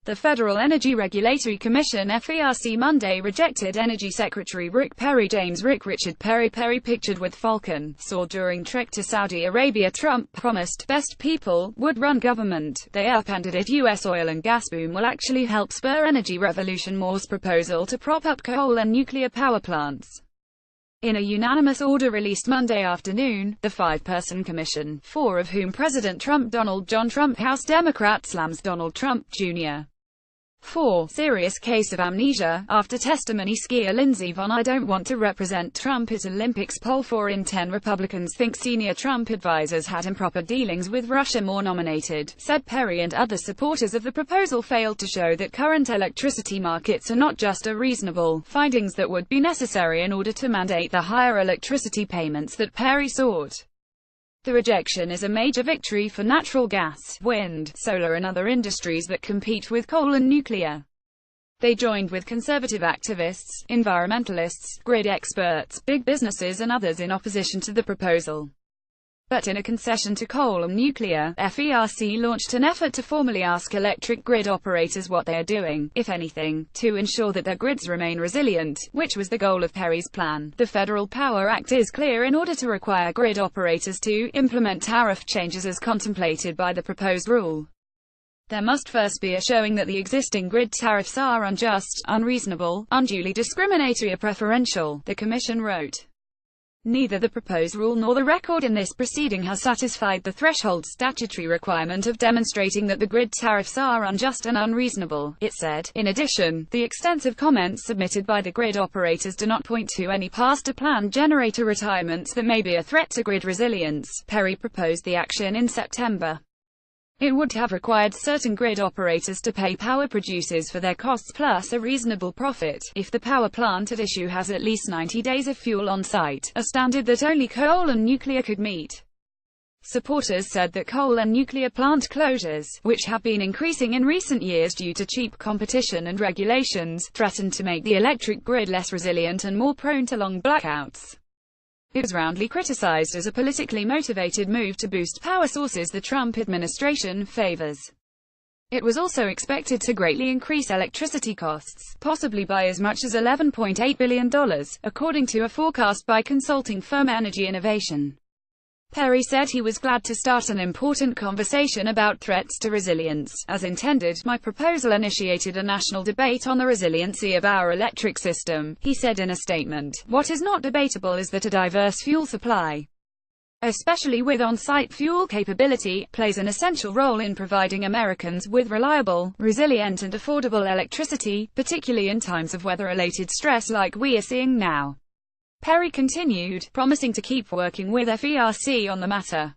The Federal Energy Regulatory Commission (FERC) Monday rejected Energy Secretary Rick Perry. James Rick Richard Perry pictured with Falcon, saw during trek to Saudi Arabia. Trump promised best people would run government. They upended it. U.S. oil and gas boom will actually help spur energy revolution. Moore's proposal to prop up coal and nuclear power plants. In a unanimous order released Monday afternoon, the five-person commission, four of whom President Trump, Donald John Trump, House Democrat, slams Donald Trump, Jr. for serious case of amnesia, after testimony. Skier Lindsey Vonn, I don't want to represent Trump at Olympics. Poll 4 in 10 Republicans think senior Trump advisors had improper dealings with Russia. Moore nominated, said Perry and other supporters of the proposal failed to show that current electricity markets are not just reasonable, findings that would be necessary in order to mandate the higher electricity payments that Perry sought. The rejection is a major victory for natural gas, wind, solar and other industries that compete with coal and nuclear. They joined with conservative activists, environmentalists, grid experts, big businesses and others in opposition to the proposal. But in a concession to coal and nuclear, FERC launched an effort to formally ask electric grid operators what they are doing, if anything, to ensure that their grids remain resilient, which was the goal of Perry's plan. The Federal Power Act is clear. In order to require grid operators to implement tariff changes as contemplated by the proposed rule, there must first be a showing that the existing grid tariffs are unjust, unreasonable, unduly discriminatory or preferential, the Commission wrote. Neither the proposed rule nor the record in this proceeding has satisfied the threshold statutory requirement of demonstrating that the grid tariffs are unjust and unreasonable, it said. In addition, the extensive comments submitted by the grid operators do not point to any past or planned generator retirements that may be a threat to grid resilience. Perry proposed the action in September. It would have required certain grid operators to pay power producers for their costs plus a reasonable profit, if the power plant at issue has at least 90 days of fuel on site, a standard that only coal and nuclear could meet. Supporters said that coal and nuclear plant closures, which have been increasing in recent years due to cheap competition and regulations, threatened to make the electric grid less resilient and more prone to long blackouts. It was roundly criticized as a politically motivated move to boost power sources the Trump administration favors. It was also expected to greatly increase electricity costs, possibly by as much as $11.8 billion, according to a forecast by consulting firm Energy Innovation. Perry said he was glad to start an important conversation about threats to resilience. As intended, my proposal initiated a national debate on the resiliency of our electric system, he said in a statement. What is not debatable is that a diverse fuel supply, especially with on-site fuel capability, plays an essential role in providing Americans with reliable, resilient and affordable electricity, particularly in times of weather-related stress like we are seeing now. Perry continued, promising to keep working with FERC on the matter.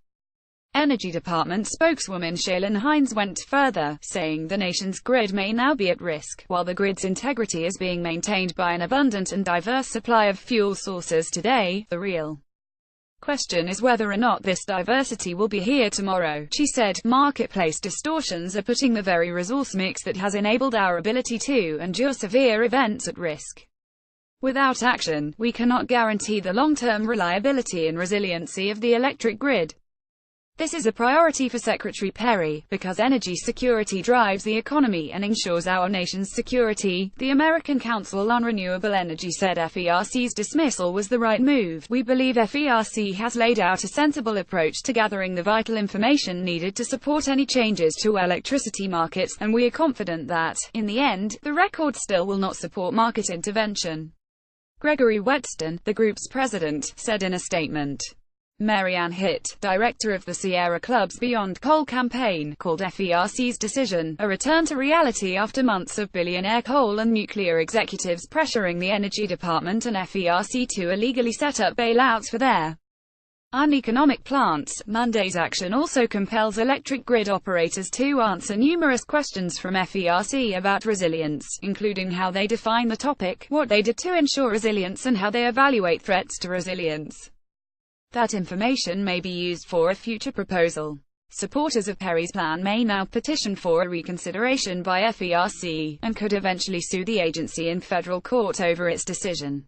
Energy Department spokeswoman Shaylin Hines went further, saying the nation's grid may now be at risk, while the grid's integrity is being maintained by an abundant and diverse supply of fuel sources today. The real question is whether or not this diversity will be here tomorrow, she said. Marketplace distortions are putting the very resource mix that has enabled our ability to endure severe events at risk. Without action, we cannot guarantee the long-term reliability and resiliency of the electric grid. This is a priority for Secretary Perry, because energy security drives the economy and ensures our nation's security, the American Council on Renewable Energy said. FERC's dismissal was the right move. We believe FERC has laid out a sensible approach to gathering the vital information needed to support any changes to electricity markets, and we are confident that, in the end, the record still will not support market intervention. Gregory Whetstone, the group's president, said in a statement. Mary Ann Hitt, director of the Sierra Club's Beyond Coal campaign, called FERC's decision a return to reality after months of billionaire coal and nuclear executives pressuring the Energy Department and FERC to illegally set up bailouts for their uneconomic plants. Monday's action also compels electric grid operators to answer numerous questions from FERC about resilience, including how they define the topic, what they did to ensure resilience and how they evaluate threats to resilience. That information may be used for a future proposal. Supporters of Perry's plan may now petition for a reconsideration by FERC, and could eventually sue the agency in federal court over its decision.